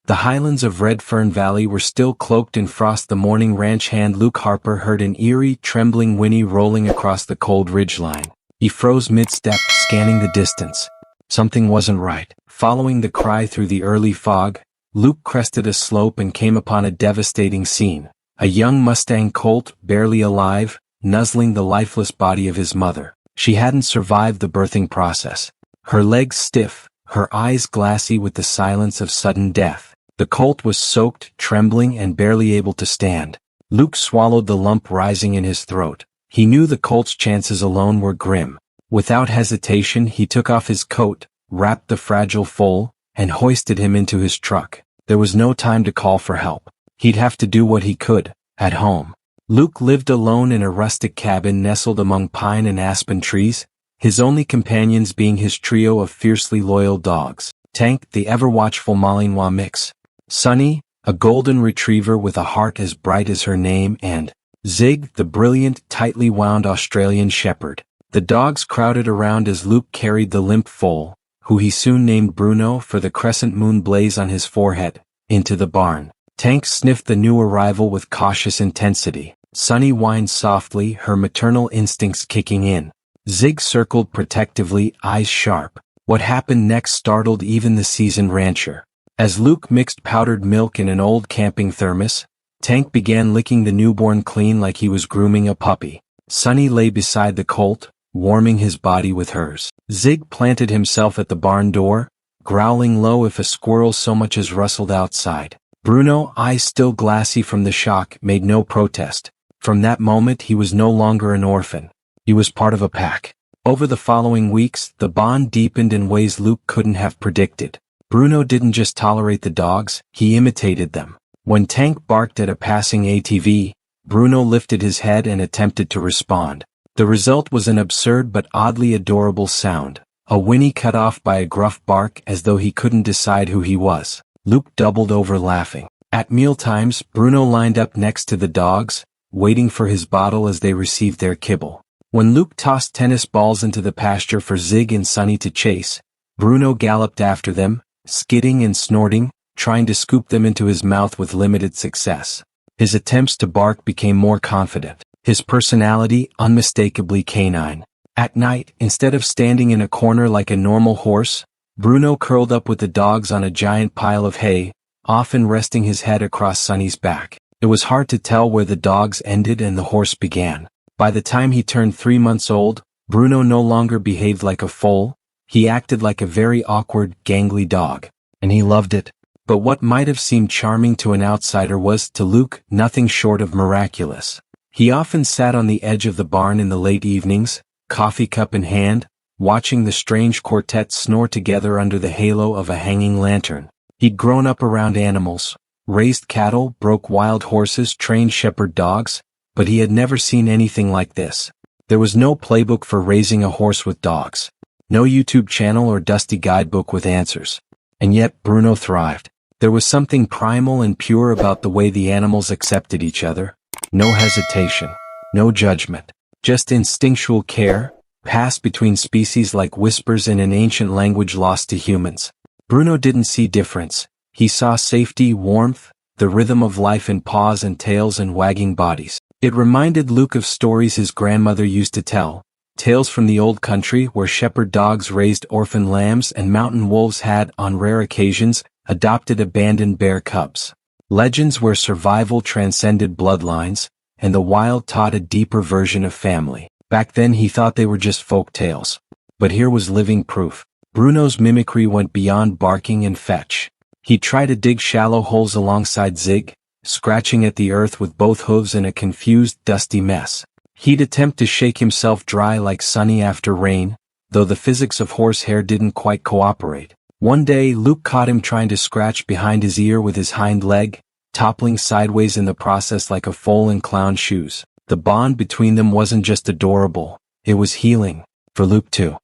The highlands of Red Fern Valley were still cloaked in frost. The morning ranch hand Luke Harper heard an eerie, trembling whinny rolling across the cold ridgeline. He froze mid-step, scanning the distance. Something wasn't right. Following the cry through the early fog, Luke crested a slope and came upon a devastating scene. A young Mustang colt, barely alive, nuzzling the lifeless body of his mother. She hadn't survived the birthing process. Her legs stiff, her eyes glassy with the silence of sudden death. The colt was soaked, trembling, and barely able to stand. Luke swallowed the lump rising in his throat. He knew the colt's chances alone were grim. Without hesitation, he took off his coat, wrapped the fragile foal, and hoisted him into his truck. There was no time to call for help. He'd have to do what he could, at home. Luke lived alone in a rustic cabin nestled among pine and aspen trees, his only companions being his trio of fiercely loyal dogs. Tank, the ever-watchful Malinois mix. Sunny, a golden retriever with a heart as bright as her name, and Zig, the brilliant, tightly wound Australian shepherd. The dogs crowded around as Luke carried the limp foal, who he soon named Bruno for the crescent moon blaze on his forehead, into the barn. Tank sniffed the new arrival with cautious intensity. Sunny whined softly, her maternal instincts kicking in. Zig circled protectively, eyes sharp. What happened next startled even the seasoned rancher. As Luke mixed powdered milk in an old camping thermos, Tank began licking the newborn clean like he was grooming a puppy. Sunny lay beside the colt, warming his body with hers. Zig planted himself at the barn door, growling low if a squirrel so much as rustled outside. Bruno, eyes still glassy from the shock, made no protest. From that moment he was no longer an orphan. He was part of a pack. Over the following weeks, the bond deepened in ways Luke couldn't have predicted. Bruno didn't just tolerate the dogs, he imitated them. When Tank barked at a passing ATV, Bruno lifted his head and attempted to respond. The result was an absurd but oddly adorable sound, a whinny cut off by a gruff bark as though he couldn't decide who he was. Luke doubled over laughing. At mealtimes, Bruno lined up next to the dogs, waiting for his bottle as they received their kibble. When Luke tossed tennis balls into the pasture for Zig and Sunny to chase, Bruno galloped after them, skidding and snorting, trying to scoop them into his mouth with limited success. His attempts to bark became more confident. His personality unmistakably canine. At night, instead of standing in a corner like a normal horse, Bruno curled up with the dogs on a giant pile of hay, often resting his head across Sunny's back. It was hard to tell where the dogs ended and the horse began. By the time he turned 3 months old, Bruno no longer behaved like a foal. He acted like a very awkward, gangly dog. And he loved it. But what might have seemed charming to an outsider was, to Luke, nothing short of miraculous. He often sat on the edge of the barn in the late evenings, coffee cup in hand, watching the strange quartet snore together under the halo of a hanging lantern. He'd grown up around animals, raised cattle, broke wild horses, trained shepherd dogs, but he had never seen anything like this. There was no playbook for raising a horse with dogs. No YouTube channel or dusty guidebook with answers. And yet Bruno thrived. There was something primal and pure about the way the animals accepted each other. No hesitation, no judgment, just instinctual care, passed between species like whispers in an ancient language lost to humans. Bruno didn't see difference. He saw safety, warmth, the rhythm of life in paws and tails and wagging bodies. It reminded Luke of stories his grandmother used to tell. Tales from the old country where shepherd dogs raised orphan lambs and mountain wolves had, on rare occasions, adopted abandoned bear cubs. Legends where survival transcended bloodlines, and the wild taught a deeper version of family. Back then he thought they were just folk tales. But here was living proof. Bruno's mimicry went beyond barking and fetch. He'd try to dig shallow holes alongside Zig, scratching at the earth with both hooves in a confused, dusty mess. He'd attempt to shake himself dry like Sunny after rain, though the physics of horsehair didn't quite cooperate. One day Luke caught him trying to scratch behind his ear with his hind leg, toppling sideways in the process like a foal in clown shoes. The bond between them wasn't just adorable, it was healing, for Luke too.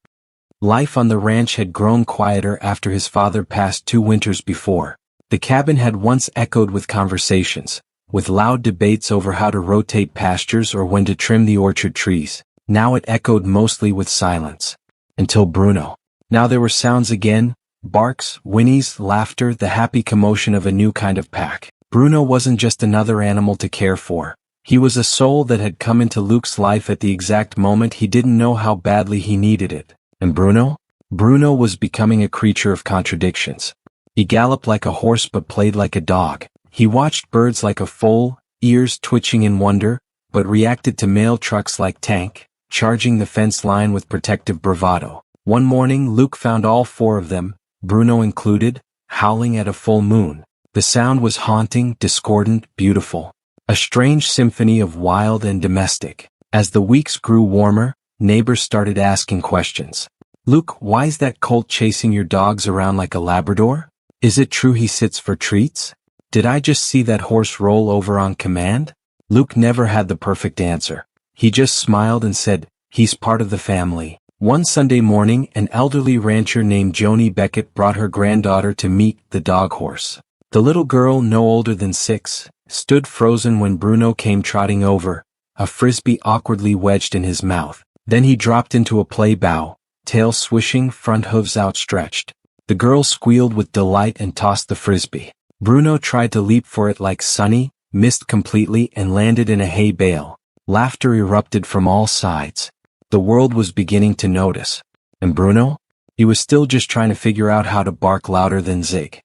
Life on the ranch had grown quieter after his father passed 2 winters before. The cabin had once echoed with conversations, with loud debates over how to rotate pastures or when to trim the orchard trees. Now it echoed mostly with silence. Until Bruno. Now there were sounds again, Barks, whinnies, laughter, the happy commotion of a new kind of pack. Bruno wasn't just another animal to care for. He was a soul that had come into Luke's life at the exact moment he didn't know how badly he needed it. And Bruno? Bruno was becoming a creature of contradictions. He galloped like a horse but played like a dog. He watched birds like a foal, ears twitching in wonder, but reacted to mail trucks like Tank, charging the fence line with protective bravado. One morning Luke found all four of them, Bruno included, howling at a full moon. The sound was haunting, discordant, beautiful. A strange symphony of wild and domestic. As the weeks grew warmer, neighbors started asking questions. Luke, why's that colt chasing your dogs around like a Labrador? Is it true he sits for treats? Did I just see that horse roll over on command? Luke never had the perfect answer. He just smiled and said, he's part of the family. One Sunday morning, an elderly rancher named Joni Beckett brought her granddaughter to meet the dog horse. The little girl, no older than 6, stood frozen when Bruno came trotting over, a frisbee awkwardly wedged in his mouth. Then he dropped into a play bow, tail swishing, front hooves outstretched. The girl squealed with delight and tossed the frisbee. Bruno tried to leap for it like Sonny, missed completely and landed in a hay bale. Laughter erupted from all sides. The world was beginning to notice. And Bruno? He was still just trying to figure out how to bark louder than Zig.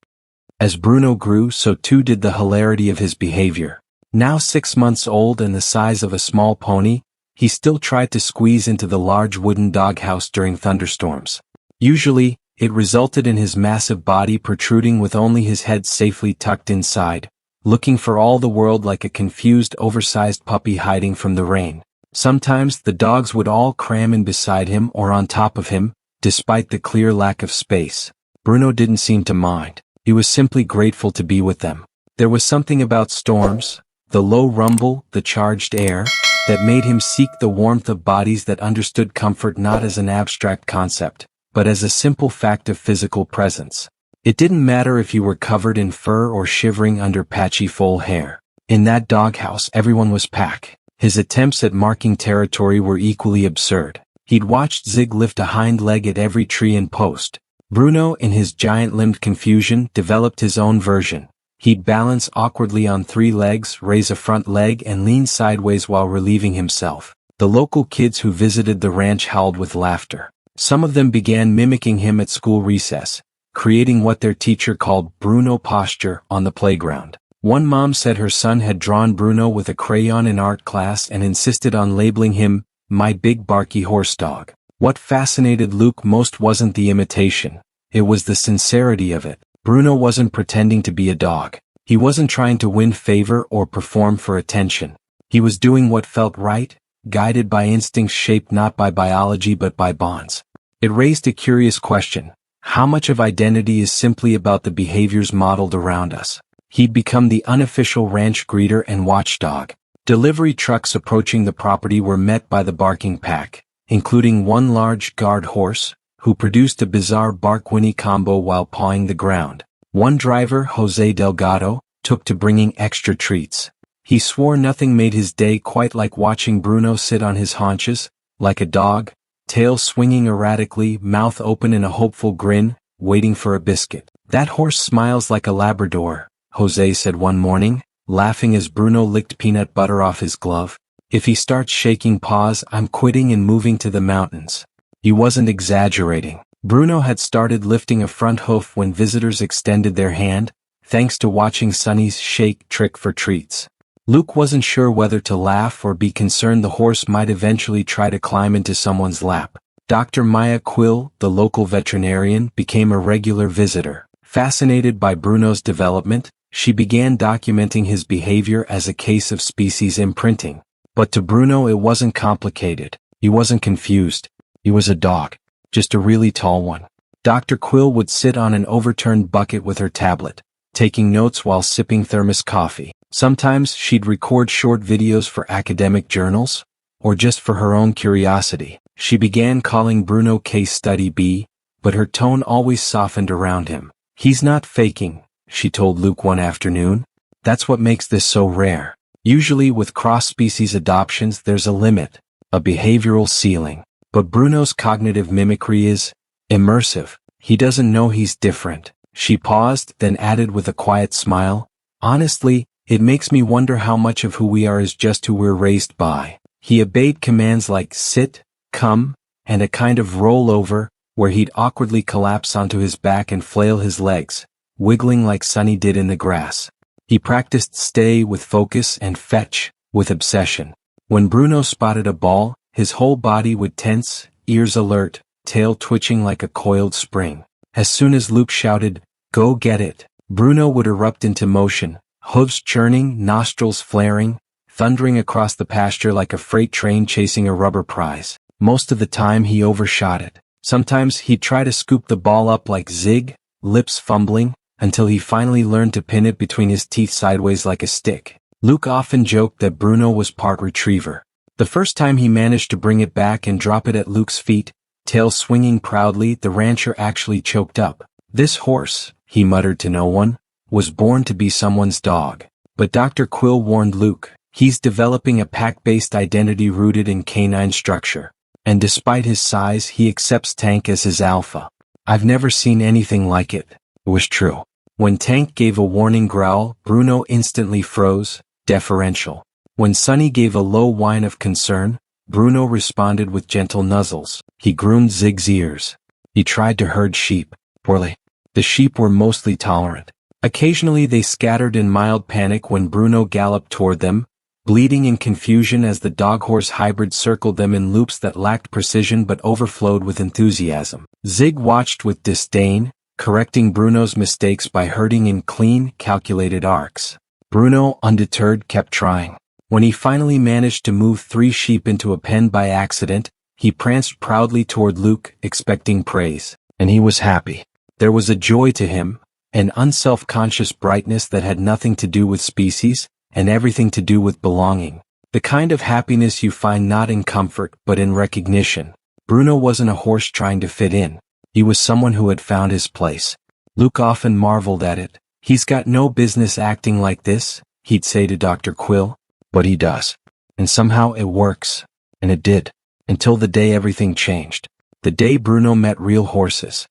As Bruno grew, so too did the hilarity of his behavior. Now 6 months old and the size of a small pony, he still tried to squeeze into the large wooden doghouse during thunderstorms. Usually, it resulted in his massive body protruding with only his head safely tucked inside, looking for all the world like a confused, oversized puppy hiding from the rain. Sometimes the dogs would all cram in beside him or on top of him, despite the clear lack of space. Bruno didn't seem to mind. He was simply grateful to be with them. There was something about storms, the low rumble, the charged air, that made him seek the warmth of bodies that understood comfort not as an abstract concept, but as a simple fact of physical presence. It didn't matter if you were covered in fur or shivering under patchy foal hair. In that doghouse everyone was pack. His attempts at marking territory were equally absurd. He'd watched Zig lift a hind leg at every tree and post. Bruno, in his giant-limbed confusion, developed his own version. He'd balance awkwardly on 3 legs, raise a front leg and lean sideways while relieving himself. The local kids who visited the ranch howled with laughter. Some of them began mimicking him at school recess, creating what their teacher called Bruno posture on the playground. One mom said her son had drawn Bruno with a crayon in art class and insisted on labeling him, "my big barky horse dog." What fascinated Luke most wasn't the imitation. It was the sincerity of it. Bruno wasn't pretending to be a dog. He wasn't trying to win favor or perform for attention. He was doing what felt right, guided by instincts shaped not by biology but by bonds. It raised a curious question. How much of identity is simply about the behaviors modeled around us? He'd become the unofficial ranch greeter and watchdog. Delivery trucks approaching the property were met by the barking pack, including one large guard horse, who produced a bizarre bark-whinny combo while pawing the ground. One driver, Jose Delgado, took to bringing extra treats. He swore nothing made his day quite like watching Bruno sit on his haunches, like a dog, tail swinging erratically, mouth open in a hopeful grin, waiting for a biscuit. "That horse smiles like a Labrador," Jose said one morning, laughing as Bruno licked peanut butter off his glove. "If he starts shaking paws, I'm quitting and moving to the mountains." He wasn't exaggerating. Bruno had started lifting a front hoof when visitors extended their hand, thanks to watching Sonny's shake trick for treats. Luke wasn't sure whether to laugh or be concerned the horse might eventually try to climb into someone's lap. Dr. Maya Quill, the local veterinarian, became a regular visitor. Fascinated by Bruno's development, she began documenting his behavior as a case of species imprinting. But to Bruno it wasn't complicated. He wasn't confused. He was a dog. Just a really tall one. Dr. Quill would sit on an overturned bucket with her tablet, taking notes while sipping thermos coffee. Sometimes she'd record short videos for academic journals, or just for her own curiosity. She began calling Bruno Case Study B, but her tone always softened around him. "He's not faking," she told Luke one afternoon. "That's what makes this so rare. Usually with cross-species adoptions there's a limit, a behavioral ceiling. But Bruno's cognitive mimicry is immersive. He doesn't know he's different. She paused, then added with a quiet smile, honestly, it makes me wonder how much of who we are is just who we're raised by. He obeyed commands like sit, come, and a kind of roll over, where he'd awkwardly collapse onto his back and flail his legs, wiggling like Sonny did in the grass. He practiced stay with focus and fetch with obsession. When Bruno spotted a ball, his whole body would tense, ears alert, tail twitching like a coiled spring. As soon as Luke shouted, "Go get it," Bruno would erupt into motion, hooves churning, nostrils flaring, thundering across the pasture like a freight train chasing a rubber prize. Most of the time he overshot it. Sometimes he'd try to scoop the ball up like Zig, lips fumbling, until he finally learned to pin it between his teeth sideways like a stick. Luke often joked that Bruno was part retriever. The first time he managed to bring it back and drop it at Luke's feet, tail swinging proudly, the rancher actually choked up. "This horse," he muttered to no one, "was born to be someone's dog." But Dr. Quill warned Luke, he's developing a pack-based identity rooted in canine structure. And despite his size, he accepts Tank as his alpha. "I've never seen anything like it." It was true. When Tank gave a warning growl, Bruno instantly froze, deferential. When Sonny gave a low whine of concern, Bruno responded with gentle nuzzles. He groomed Zig's ears. He tried to herd sheep. Poorly. The sheep were mostly tolerant. Occasionally they scattered in mild panic when Bruno galloped toward them, bleeding in confusion as the dog-horse hybrid circled them in loops that lacked precision but overflowed with enthusiasm. Zig watched with disdain, correcting Bruno's mistakes by herding in clean, calculated arcs. Bruno, undeterred, kept trying. When he finally managed to move 3 sheep into a pen by accident, he pranced proudly toward Luke, expecting praise. And he was happy. There was a joy to him, an unself-conscious brightness that had nothing to do with species, and everything to do with belonging. The kind of happiness you find not in comfort but in recognition. Bruno wasn't a horse trying to fit in. He was someone who had found his place. Luke often marveled at it. "He's got no business acting like this," he'd say to Dr. Quill. "But he does. And somehow it works." And it did. Until the day everything changed. The day Bruno met real horses.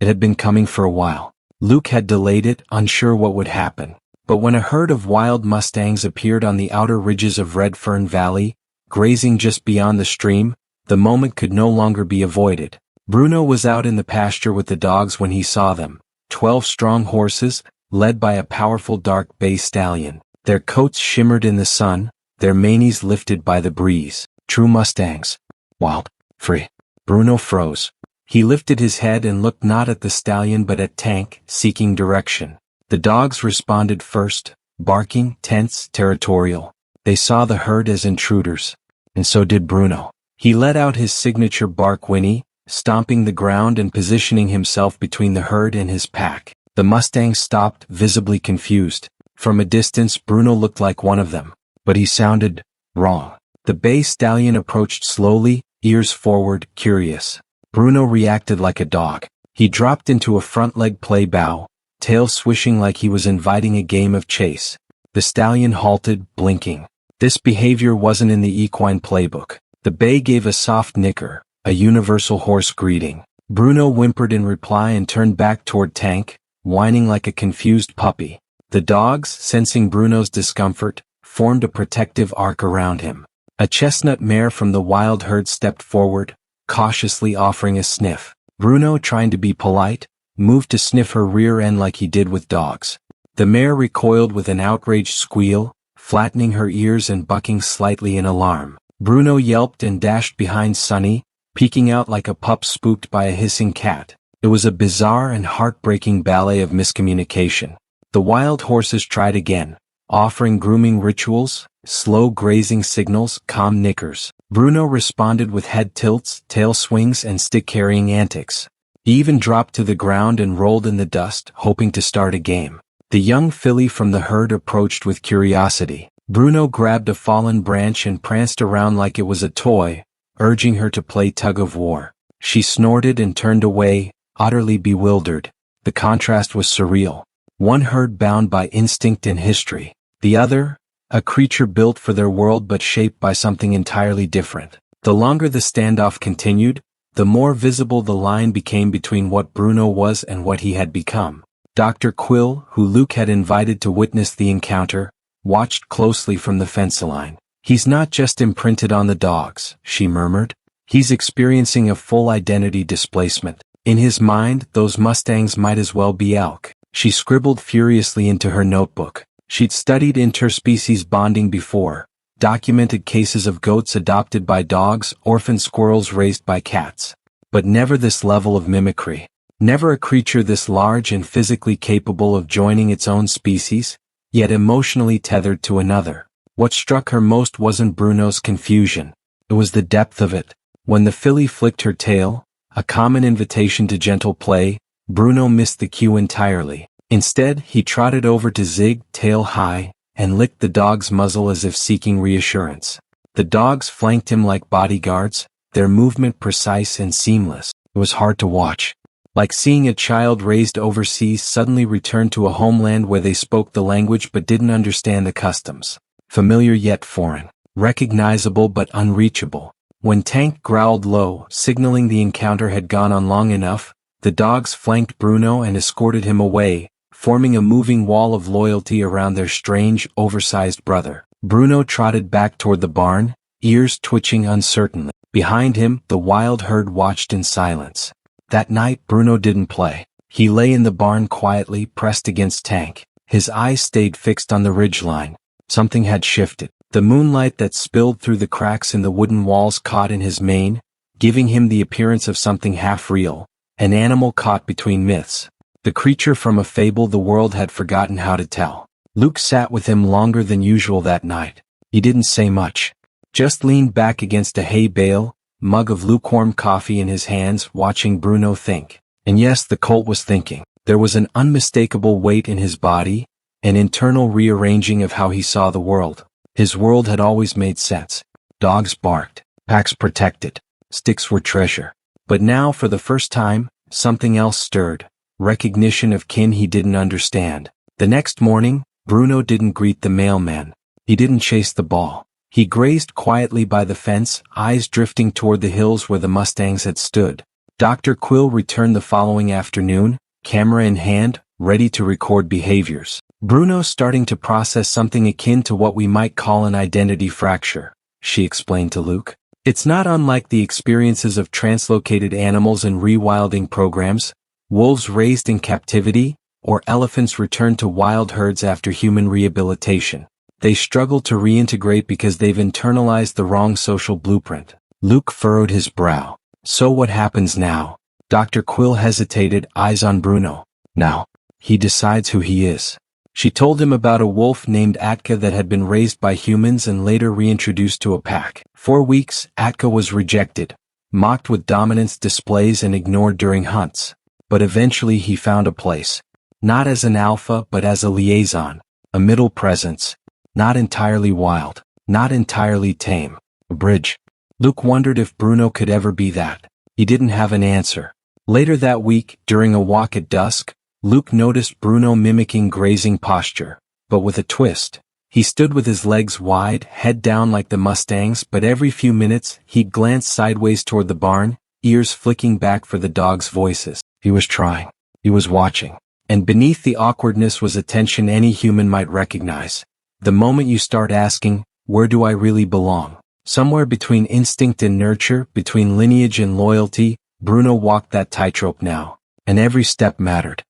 It had been coming for a while. Luke had delayed it, unsure what would happen. But when a herd of wild Mustangs appeared on the outer ridges of Red Fern Valley, grazing just beyond the stream, the moment could no longer be avoided. Bruno was out in the pasture with the dogs when he saw them. 12 strong horses, led by a powerful dark bay stallion. Their coats shimmered in the sun, their manes lifted by the breeze. True Mustangs. Wild. Free. Bruno froze. He lifted his head and looked not at the stallion but at Tank, seeking direction. The dogs responded first, barking, tense, territorial. They saw the herd as intruders. And so did Bruno. He let out his signature bark whinny, stomping the ground and positioning himself between the herd and his pack. The Mustangs stopped, visibly confused. From a distance, Bruno looked like one of them. But he sounded wrong. The bay stallion approached slowly, ears forward, curious. Bruno reacted like a dog. He dropped into a front leg play bow, tail swishing like he was inviting a game of chase. The stallion halted, blinking. This behavior wasn't in the equine playbook. The bay gave a soft nicker, a universal horse greeting. Bruno whimpered in reply and turned back toward Tank, whining like a confused puppy. The dogs, sensing Bruno's discomfort, formed a protective arc around him. A chestnut mare from the wild herd stepped forward, cautiously offering a sniff. Bruno, trying to be polite, moved to sniff her rear end like he did with dogs. The mare recoiled with an outraged squeal, flattening her ears and bucking slightly in alarm. Bruno yelped and dashed behind Sonny, peeking out like a pup spooked by a hissing cat. It was a bizarre and heartbreaking ballet of miscommunication. The wild horses tried again, offering grooming rituals, slow grazing signals, calm nickers. Bruno responded with head tilts, tail swings, and stick-carrying antics. He even dropped to the ground and rolled in the dust, hoping to start a game. The young filly from the herd approached with curiosity. Bruno grabbed a fallen branch and pranced around like it was a toy, urging her to play tug-of-war. She snorted and turned away, utterly bewildered. The contrast was surreal. One herd bound by instinct and history. The other, a creature built for their world but shaped by something entirely different. The longer the standoff continued, the more visible the line became between what Bruno was and what he had become. Dr. Quill, who Luke had invited to witness the encounter, watched closely from the fence line. "He's not just imprinted on the dogs," she murmured. "He's experiencing a full identity displacement. In his mind, those Mustangs might as well be elk." She scribbled furiously into her notebook. She'd studied interspecies bonding before, documented cases of goats adopted by dogs, orphaned squirrels raised by cats. But never this level of mimicry. Never a creature this large and physically capable of joining its own species, yet emotionally tethered to another. What struck her most wasn't Bruno's confusion. It was the depth of it. When the filly flicked her tail, a common invitation to gentle play, Bruno missed the cue entirely. Instead, he trotted over to Zig, tail high, and licked the dog's muzzle as if seeking reassurance. The dogs flanked him like bodyguards, their movement precise and seamless. It was hard to watch. Like seeing a child raised overseas suddenly return to a homeland where they spoke the language but didn't understand the customs. Familiar yet foreign. Recognizable but unreachable. When Tank growled low, signaling the encounter had gone on long enough, the dogs flanked Bruno and escorted him away, forming a moving wall of loyalty around their strange, oversized brother. Bruno trotted back toward the barn, ears twitching uncertainly. Behind him, the wild herd watched in silence. That night, Bruno didn't play. He lay in the barn quietly, pressed against Tank. His eyes stayed fixed on the ridgeline. Something had shifted. The moonlight that spilled through the cracks in the wooden walls caught in his mane, giving him the appearance of something half-real, an animal caught between myths. The creature from a fable the world had forgotten how to tell. Luke sat with him longer than usual that night. He didn't say much. Just leaned back against a hay bale, mug of lukewarm coffee in his hands, watching Bruno think. And yes, the colt was thinking. There was an unmistakable weight in his body, an internal rearranging of how he saw the world. His world had always made sense. Dogs barked, packs protected, sticks were treasure. But now, for the first time, something else stirred. Recognition of kin he didn't understand. The next morning, Bruno didn't greet the mailman. He didn't chase the ball. He grazed quietly by the fence, eyes drifting toward the hills where the Mustangs had stood. Dr. Quill returned the following afternoon, camera in hand, ready to record behaviors. Bruno starting to process something akin to what we might call an identity fracture, she explained to Luke. It's not unlike the experiences of translocated animals in rewilding programs, wolves raised in captivity, or elephants returned to wild herds after human rehabilitation. They struggle to reintegrate because they've internalized the wrong social blueprint. Luke furrowed his brow. So what happens now? Dr. Quill hesitated, eyes on Bruno. Now, he decides who he is. She told him about a wolf named Atka that had been raised by humans and later reintroduced to a pack. 4 weeks, Atka was rejected, mocked with dominance displays and ignored during hunts. But eventually he found a place. Not as an alpha but as a liaison, a middle presence. Not entirely wild, not entirely tame. A bridge. Luke wondered if Bruno could ever be that. He didn't have an answer. Later that week, during a walk at dusk, Luke noticed Bruno mimicking grazing posture, but with a twist. He stood with his legs wide, head down like the Mustangs, but every few minutes, he'd glance sideways toward the barn, ears flicking back for the dogs' voices. He was trying. He was watching. And beneath the awkwardness was a tension any human might recognize. The moment you start asking, where do I really belong? Somewhere between instinct and nurture, between lineage and loyalty, Bruno walked that tightrope now. And every step mattered.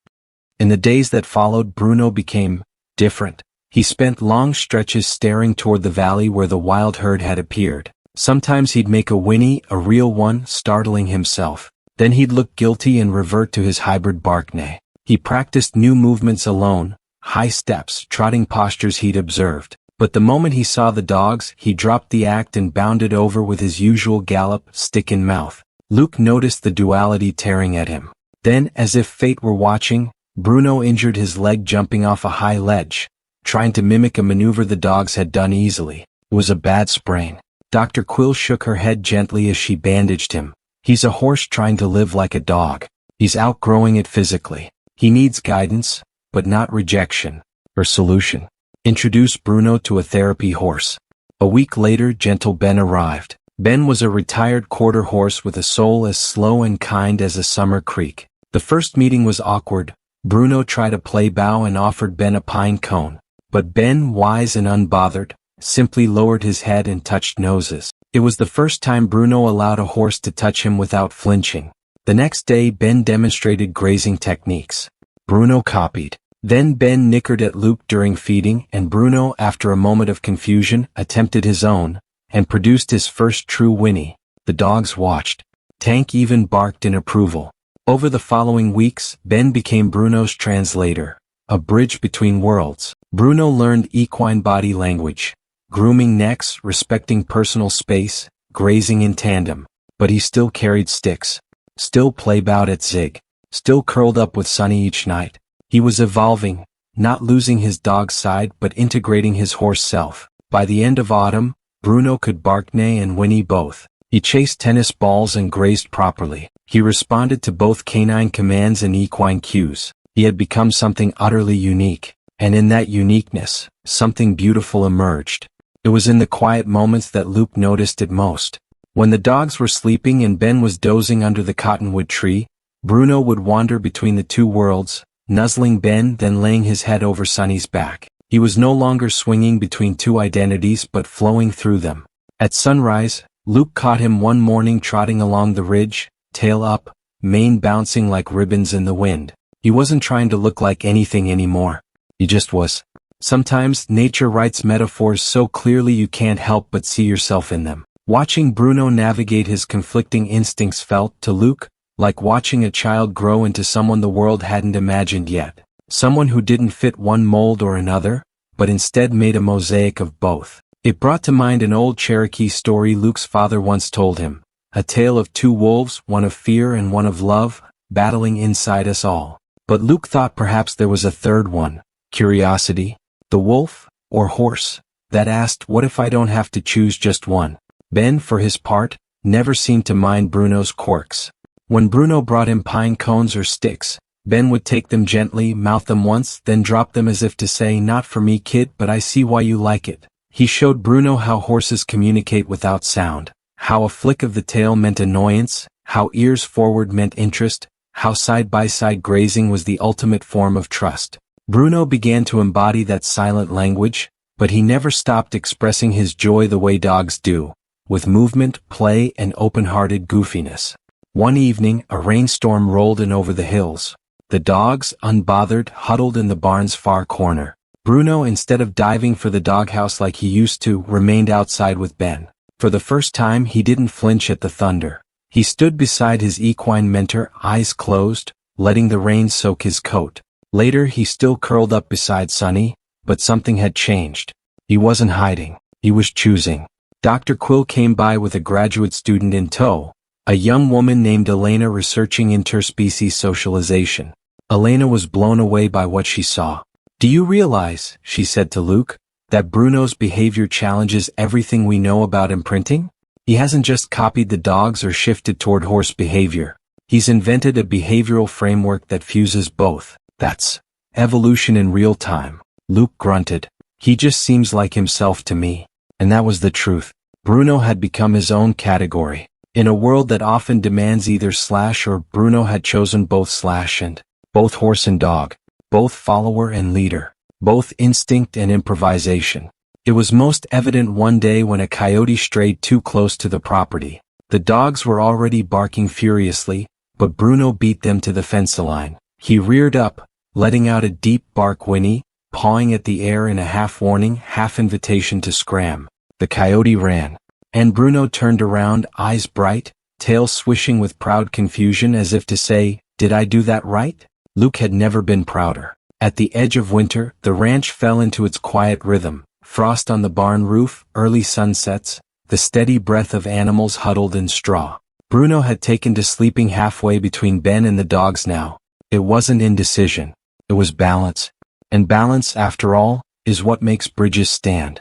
In the days that followed, Bruno became different. He spent long stretches staring toward the valley where the wild herd had appeared. Sometimes he'd make a whinny, a real one, startling himself. Then he'd look guilty and revert to his hybrid bark neigh. He practiced new movements alone, high steps, trotting postures he'd observed. But the moment he saw the dogs, he dropped the act and bounded over with his usual gallop, stick in mouth. Luke noticed the duality tearing at him. Then, as if fate were watching, Bruno injured his leg jumping off a high ledge, trying to mimic a maneuver the dogs had done easily. It was a bad sprain. Dr. Quill shook her head gently as she bandaged him. He's a horse trying to live like a dog. He's outgrowing it physically. He needs guidance, but not rejection. Her solution: introduce Bruno to a therapy horse. A week later, Gentle Ben arrived. Ben was a retired quarter horse with a soul as slow and kind as a summer creek. The first meeting was awkward. Bruno tried to play bow and offered Ben a pine cone. But Ben, wise and unbothered, simply lowered his head and touched noses. It was the first time Bruno allowed a horse to touch him without flinching. The next day Ben demonstrated grazing techniques. Bruno copied. Then Ben nickered at Luke during feeding, and Bruno, after a moment of confusion, attempted his own, and produced his first true whinny. The dogs watched. Tank even barked in approval. Over the following weeks, Ben became Bruno's translator, a bridge between worlds. Bruno learned equine body language, grooming necks, respecting personal space, grazing in tandem. But he still carried sticks, still playbowed at Zig, still curled up with Sonny each night. He was evolving, not losing his dog's side but integrating his horse self. By the end of autumn, Bruno could bark, neigh and whinny both. He chased tennis balls and grazed properly. He responded to both canine commands and equine cues. He had become something utterly unique, and in that uniqueness, something beautiful emerged. It was in the quiet moments that Luke noticed it most. When the dogs were sleeping and Ben was dozing under the cottonwood tree, Bruno would wander between the two worlds, nuzzling Ben then laying his head over Sonny's back. He was no longer swinging between two identities but flowing through them. At sunrise, Luke caught him one morning trotting along the ridge, tail up, mane bouncing like ribbons in the wind. He wasn't trying to look like anything anymore. He just was. Sometimes nature writes metaphors so clearly you can't help but see yourself in them. Watching Bruno navigate his conflicting instincts felt, to Luke, like watching a child grow into someone the world hadn't imagined yet. Someone who didn't fit one mold or another, but instead made a mosaic of both. It brought to mind an old Cherokee story Luke's father once told him, a tale of two wolves, one of fear and one of love, battling inside us all. But Luke thought perhaps there was a third one, curiosity, the wolf, or horse, that asked, what if I don't have to choose just one? Ben, for his part, never seemed to mind Bruno's quirks. When Bruno brought him pine cones or sticks, Ben would take them gently, mouth them once, then drop them as if to say, not for me kid, but I see why you like it. He showed Bruno how horses communicate without sound, how a flick of the tail meant annoyance, how ears forward meant interest, how side-by-side grazing was the ultimate form of trust. Bruno began to embody that silent language, but he never stopped expressing his joy the way dogs do, with movement, play, and open-hearted goofiness. One evening, a rainstorm rolled in over the hills. The dogs, unbothered, huddled in the barn's far corner. Bruno, instead of diving for the doghouse like he used to, remained outside with Ben. For the first time, he didn't flinch at the thunder. He stood beside his equine mentor, eyes closed, letting the rain soak his coat. Later, he still curled up beside Sonny, but something had changed. He wasn't hiding. He was choosing. Dr. Quill came by with a graduate student in tow, a young woman named Elena researching interspecies socialization. Elena was blown away by what she saw. Do you realize, she said to Luke, that Bruno's behavior challenges everything we know about imprinting? He hasn't just copied the dogs or shifted toward horse behavior. He's invented a behavioral framework that fuses both. That's evolution in real time. Luke grunted. He just seems like himself to me. And that was the truth. Bruno had become his own category. In a world that often demands either slash or, Bruno had chosen both slash and, both horse and dog, both follower and leader, both instinct and improvisation. It was most evident one day when a coyote strayed too close to the property. The dogs were already barking furiously, but Bruno beat them to the fence line. He reared up, letting out a deep bark whinny, pawing at the air in a half-warning, half-invitation to scram. The coyote ran. And Bruno turned around, eyes bright, tail swishing with proud confusion as if to say, did I do that right? Luke had never been prouder. At the edge of winter, the ranch fell into its quiet rhythm. Frost on the barn roof, early sunsets, the steady breath of animals huddled in straw. Bruno had taken to sleeping halfway between Ben and the dogs now. It wasn't indecision. It was balance. And balance, after all, is what makes bridges stand.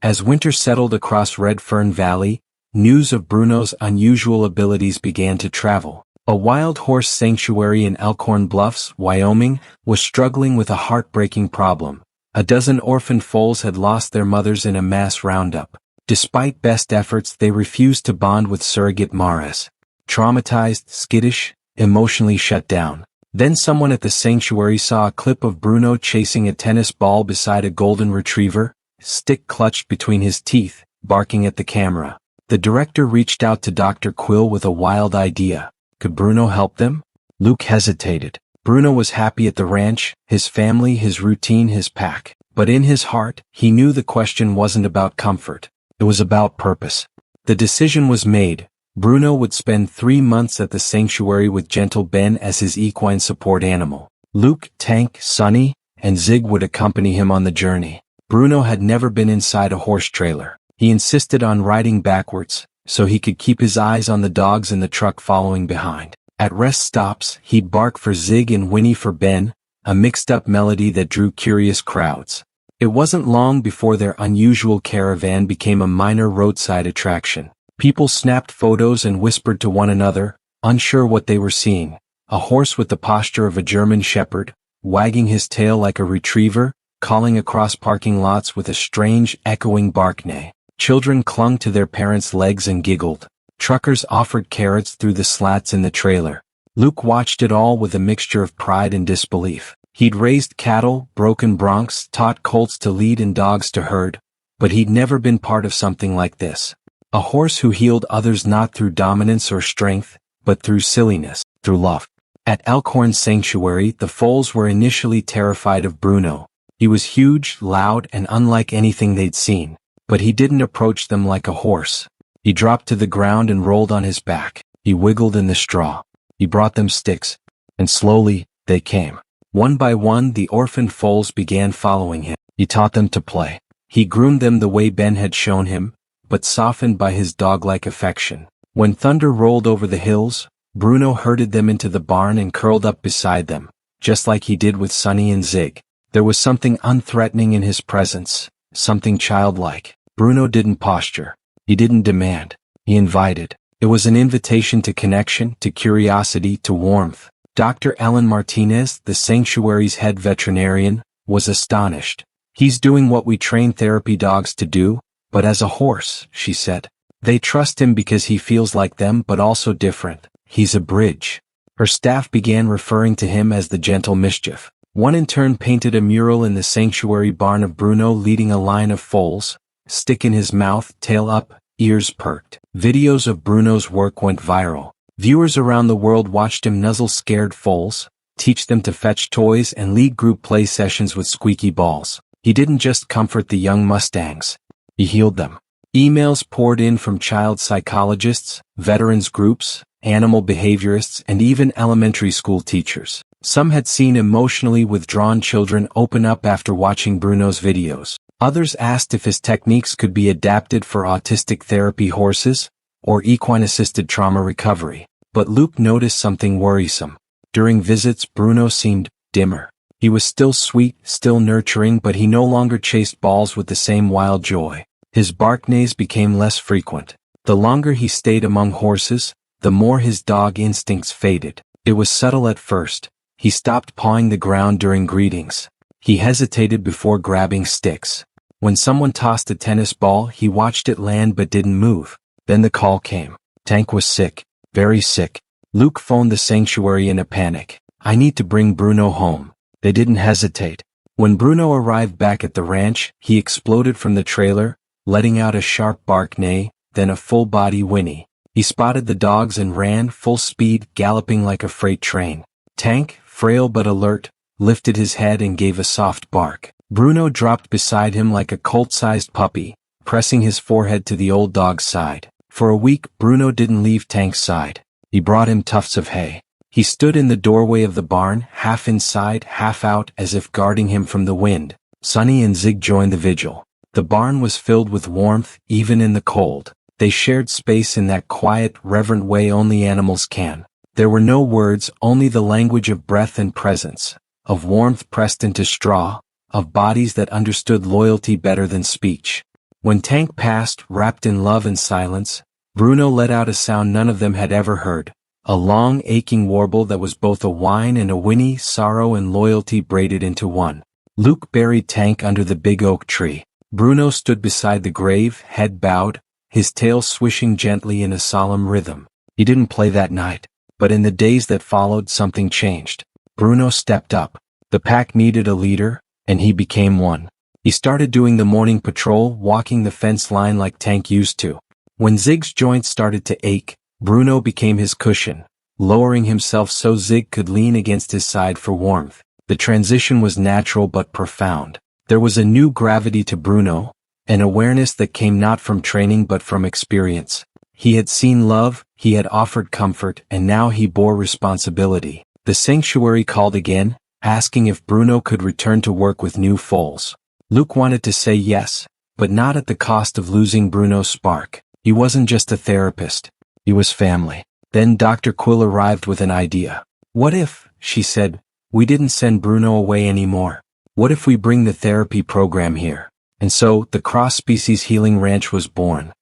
As winter settled across Red Fern Valley, news of Bruno's unusual abilities began to travel. A wild horse sanctuary in Elkhorn Bluffs, Wyoming, was struggling with a heartbreaking problem. A dozen orphaned foals had lost their mothers in a mass roundup. Despite best efforts, they refused to bond with surrogate maras. Traumatized, skittish, emotionally shut down. Then someone at the sanctuary saw a clip of Bruno chasing a tennis ball beside a golden retriever, stick clutched between his teeth, barking at the camera. The director reached out to Dr. Quill with a wild idea. Could Bruno help them? Luke hesitated. Bruno was happy at the ranch, his family, his routine, his pack. But in his heart, he knew the question wasn't about comfort. It was about purpose. The decision was made. Bruno would spend 3 months at the sanctuary with Gentle Ben as his equine support animal. Luke, Tank, Sonny, and Zig would accompany him on the journey. Bruno had never been inside a horse trailer. He insisted on riding backwards, so he could keep his eyes on the dogs in the truck following behind. At rest stops, he'd bark for Zig and whinny for Ben, a mixed-up melody that drew curious crowds. It wasn't long before their unusual caravan became a minor roadside attraction. People snapped photos and whispered to one another, unsure what they were seeing. A horse with the posture of a German shepherd, wagging his tail like a retriever, calling across parking lots with a strange, echoing bark neigh. Children clung to their parents' legs and giggled. Truckers offered carrots through the slats in the trailer. Luke watched it all with a mixture of pride and disbelief. He'd raised cattle, broken broncs, taught colts to lead and dogs to herd, but he'd never been part of something like this. A horse who healed others not through dominance or strength, but through silliness, through love. At Elkhorn Sanctuary, the foals were initially terrified of Bruno. He was huge, loud, and unlike anything they'd seen. But he didn't approach them like a horse. He dropped to the ground and rolled on his back. He wiggled in the straw. He brought them sticks. And slowly, they came. One by one, the orphaned foals began following him. He taught them to play. He groomed them the way Ben had shown him, but softened by his dog-like affection. When thunder rolled over the hills, Bruno herded them into the barn and curled up beside them, just like he did with Sonny and Zig. There was something unthreatening in his presence, something childlike. Bruno didn't posture. He didn't demand. He invited. It was an invitation to connection, to curiosity, to warmth. Dr. Ellen Martinez, the sanctuary's head veterinarian, was astonished. He's doing what we train therapy dogs to do, but as a horse, she said. They trust him because he feels like them but also different. He's a bridge. Her staff began referring to him as the gentle mischief. One in turn painted a mural in the sanctuary barn of Bruno leading a line of foals, stick in his mouth, tail up, ears perked. Videos of Bruno's work went viral. Viewers around the world watched him nuzzle scared foals, teach them to fetch toys and lead group play sessions with squeaky balls. He didn't just comfort the young Mustangs. He healed them. Emails poured in from child psychologists, veterans groups, animal behaviorists, and even elementary school teachers. Some had seen emotionally withdrawn children open up after watching Bruno's videos. Others asked if his techniques could be adapted for autistic therapy horses or equine-assisted trauma recovery. But Luke noticed something worrisome. During visits, Bruno seemed dimmer. He was still sweet, still nurturing, but he no longer chased balls with the same wild joy. His bark neighs became less frequent. The longer he stayed among horses, the more his dog instincts faded. It was subtle at first. He stopped pawing the ground during greetings. He hesitated before grabbing sticks. When someone tossed a tennis ball, he watched it land but didn't move. Then the call came. Tank was sick. Very sick. Luke phoned the sanctuary in a panic. I need to bring Bruno home. They didn't hesitate. When Bruno arrived back at the ranch, he exploded from the trailer, letting out a sharp bark neigh, then a full-body whinny. He spotted the dogs and ran, full speed, galloping like a freight train. Tank, frail but alert, lifted his head and gave a soft bark. Bruno dropped beside him like a colt-sized puppy, pressing his forehead to the old dog's side. For a week, Bruno didn't leave Tank's side. He brought him tufts of hay. He stood in the doorway of the barn, half inside, half out, as if guarding him from the wind. Sonny and Zig joined the vigil. The barn was filled with warmth, even in the cold. They shared space in that quiet, reverent way only animals can. There were no words, only the language of breath and presence, of warmth pressed into straw, of bodies that understood loyalty better than speech. When Tank passed, wrapped in love and silence, Bruno let out a sound none of them had ever heard. A long, aching warble that was both a whine and a whinny, sorrow and loyalty braided into one. Luke buried Tank under the big oak tree. Bruno stood beside the grave, head bowed, his tail swishing gently in a solemn rhythm. He didn't play that night, but in the days that followed something changed. Bruno stepped up. The pack needed a leader, and he became one. He started doing the morning patrol, walking the fence line like Tank used to. When Zig's joints started to ache, Bruno became his cushion, lowering himself so Zig could lean against his side for warmth. The transition was natural but profound. There was a new gravity to Bruno, an awareness that came not from training but from experience. He had seen love, he had offered comfort, and now he bore responsibility. The sanctuary called again, asking if Bruno could return to work with new foals. Luke wanted to say yes, but not at the cost of losing Bruno's spark. He wasn't just a therapist. He was family. Then Dr. Quill arrived with an idea. "What if," she said, "we didn't send Bruno away anymore? What if we bring the therapy program here?" And so, the cross-species healing ranch was born.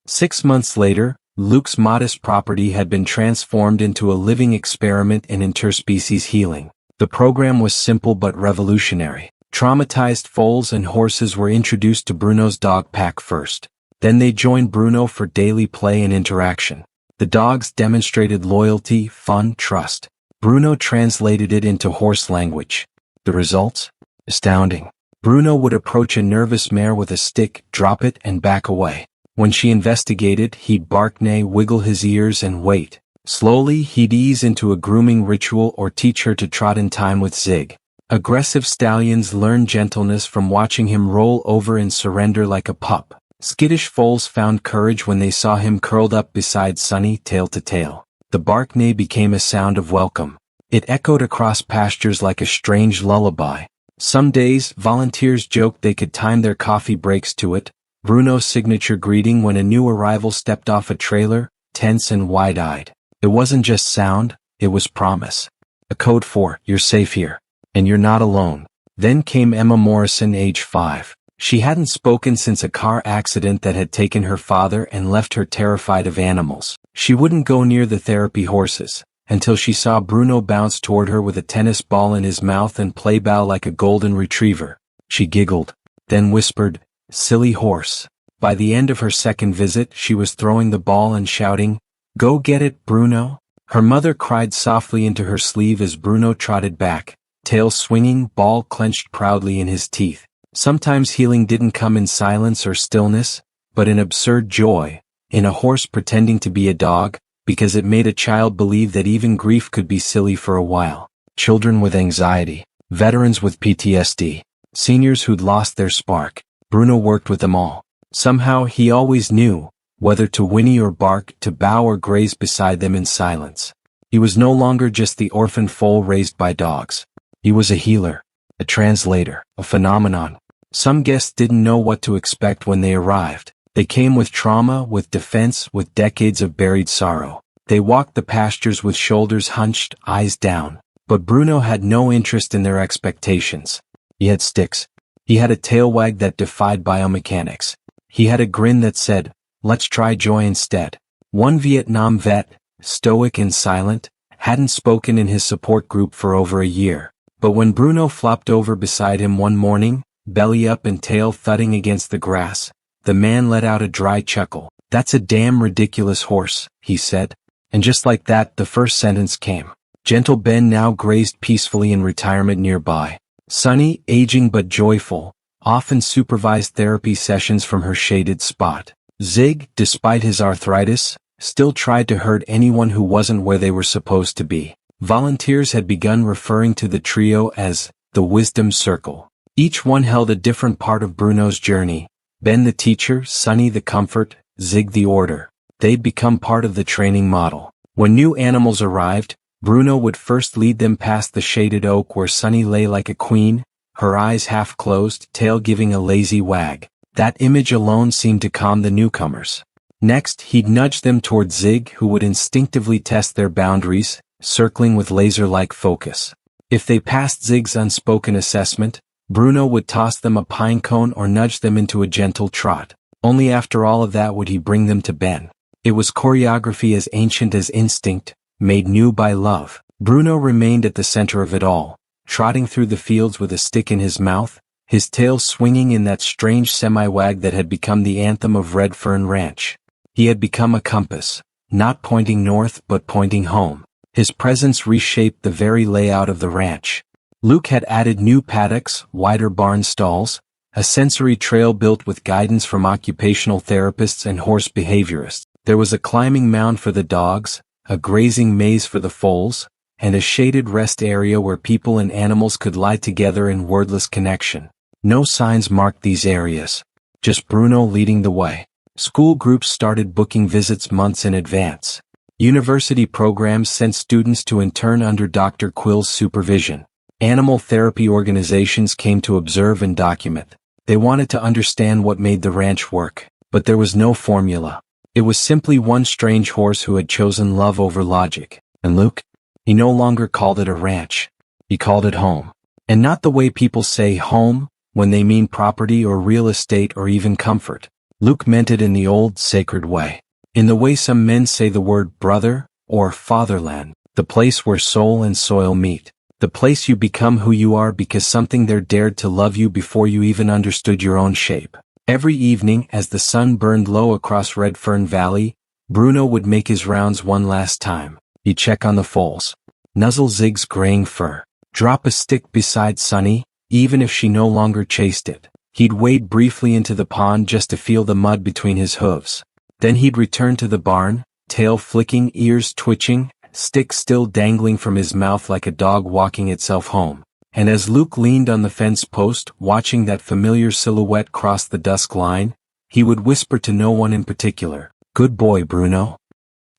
6 months later, Luke's modest property had been transformed into a living experiment in interspecies healing. The program was simple but revolutionary. Traumatized foals and horses were introduced to Bruno's dog pack first. Then they joined Bruno for daily play and interaction. The dogs demonstrated loyalty, fun, trust. Bruno translated it into horse language. The results? Astounding. Bruno would approach a nervous mare with a stick, drop it, and back away. When she investigated, he'd bark, neigh, wiggle his ears, and wait. Slowly, he'd ease into a grooming ritual or teach her to trot in time with Zig. Aggressive stallions learned gentleness from watching him roll over and surrender like a pup. Skittish foals found courage when they saw him curled up beside Sunny, tail to tail. The bark neigh became a sound of welcome. It echoed across pastures like a strange lullaby. Some days, volunteers joked they could time their coffee breaks to it. Bruno's signature greeting when a new arrival stepped off a trailer, tense and wide-eyed. It wasn't just sound, it was promise. A code for, "You're safe here. And you're not alone." Then came Emma Morrison, age 5. She hadn't spoken since a car accident that had taken her father and left her terrified of animals. She wouldn't go near the therapy horses, until she saw Bruno bounce toward her with a tennis ball in his mouth and play bow like a golden retriever. She giggled, then whispered, "Silly horse." By the end of her second visit, she was throwing the ball and shouting, "Go get it, Bruno." Her mother cried softly into her sleeve as Bruno trotted back, tail swinging, ball clenched proudly in his teeth. Sometimes healing didn't come in silence or stillness, but in absurd joy, in a horse pretending to be a dog, because it made a child believe that even grief could be silly for a while. Children with anxiety, veterans with PTSD, seniors who'd lost their spark. Bruno worked with them all. Somehow he always knew, whether to whinny or bark, to bow or graze beside them in silence. He was no longer just the orphaned foal raised by dogs. He was a healer, a translator, a phenomenon. Some guests didn't know what to expect when they arrived. They came with trauma, with defense, with decades of buried sorrow. They walked the pastures with shoulders hunched, eyes down. But Bruno had no interest in their expectations. He had sticks. He had a tail wag that defied biomechanics. He had a grin that said, "Let's try joy instead." One Vietnam vet, stoic and silent, hadn't spoken in his support group for over a year. But when Bruno flopped over beside him one morning, belly up and tail thudding against the grass, the man let out a dry chuckle. "That's a damn ridiculous horse," he said. And just like that, the first sentence came. Gentle Ben now grazed peacefully in retirement nearby. Sunny, aging but joyful, often supervised therapy sessions from her shaded spot. Zig, despite his arthritis, still tried to herd anyone who wasn't where they were supposed to be. Volunteers had begun referring to the trio as the Wisdom Circle. Each one held a different part of Bruno's journey. Ben the teacher, Sunny the comfort, Zig the order. They'd become part of the training model. When new animals arrived, Bruno would first lead them past the shaded oak where Sunny lay like a queen, her eyes half closed, tail giving a lazy wag. That image alone seemed to calm the newcomers. Next, he'd nudge them toward Zig, who would instinctively test their boundaries, circling with laser-like focus. If they passed Zig's unspoken assessment, Bruno would toss them a pine cone or nudge them into a gentle trot. Only after all of that would he bring them to Ben. It was choreography as ancient as instinct, made new by love. Bruno remained at the center of it all, trotting through the fields with a stick in his mouth, his tail swinging in that strange semi-wag that had become the anthem of Red Fern Ranch. He had become a compass, not pointing north but pointing home. His presence reshaped the very layout of the ranch. Luke had added new paddocks, wider barn stalls, a sensory trail built with guidance from occupational therapists and horse behaviorists. There was a climbing mound for the dogs, a grazing maze for the foals, and a shaded rest area where people and animals could lie together in wordless connection. No signs marked these areas, just Bruno leading the way. School groups started booking visits months in advance. University programs sent students to intern under Dr. Quill's supervision. Animal therapy organizations came to observe and document. They wanted to understand what made the ranch work, but there was no formula. It was simply one strange horse who had chosen love over logic. And Luke? He no longer called it a ranch. He called it home. And not the way people say home, when they mean property or real estate or even comfort. Luke meant it in the old, sacred way. In the way some men say the word brother, or fatherland, the place where soul and soil meet. The place you become who you are because something there dared to love you before you even understood your own shape. Every evening, as the sun burned low across Red Fern Valley, Bruno would make his rounds one last time. He'd check on the foals. Nuzzle Zig's graying fur. Drop a stick beside Sunny, even if she no longer chased it. He'd wade briefly into the pond just to feel the mud between his hooves. Then he'd return to the barn, tail flicking, ears twitching, stick still dangling from his mouth like a dog walking itself home. And as Luke leaned on the fence post, watching that familiar silhouette cross the dusk line, he would whisper to no one in particular, "Good boy, Bruno."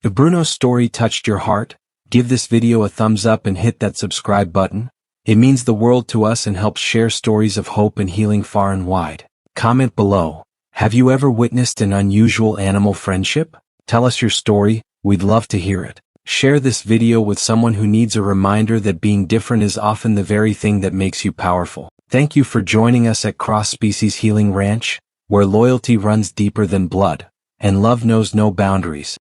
If Bruno's story touched your heart, give this video a thumbs up and hit that subscribe button. It means the world to us and helps share stories of hope and healing far and wide. Comment below. Have you ever witnessed an unusual animal friendship? Tell us your story, we'd love to hear it. Share this video with someone who needs a reminder that being different is often the very thing that makes you powerful. Thank you for joining us at Cross Species Healing Ranch, where loyalty runs deeper than blood, and love knows no boundaries.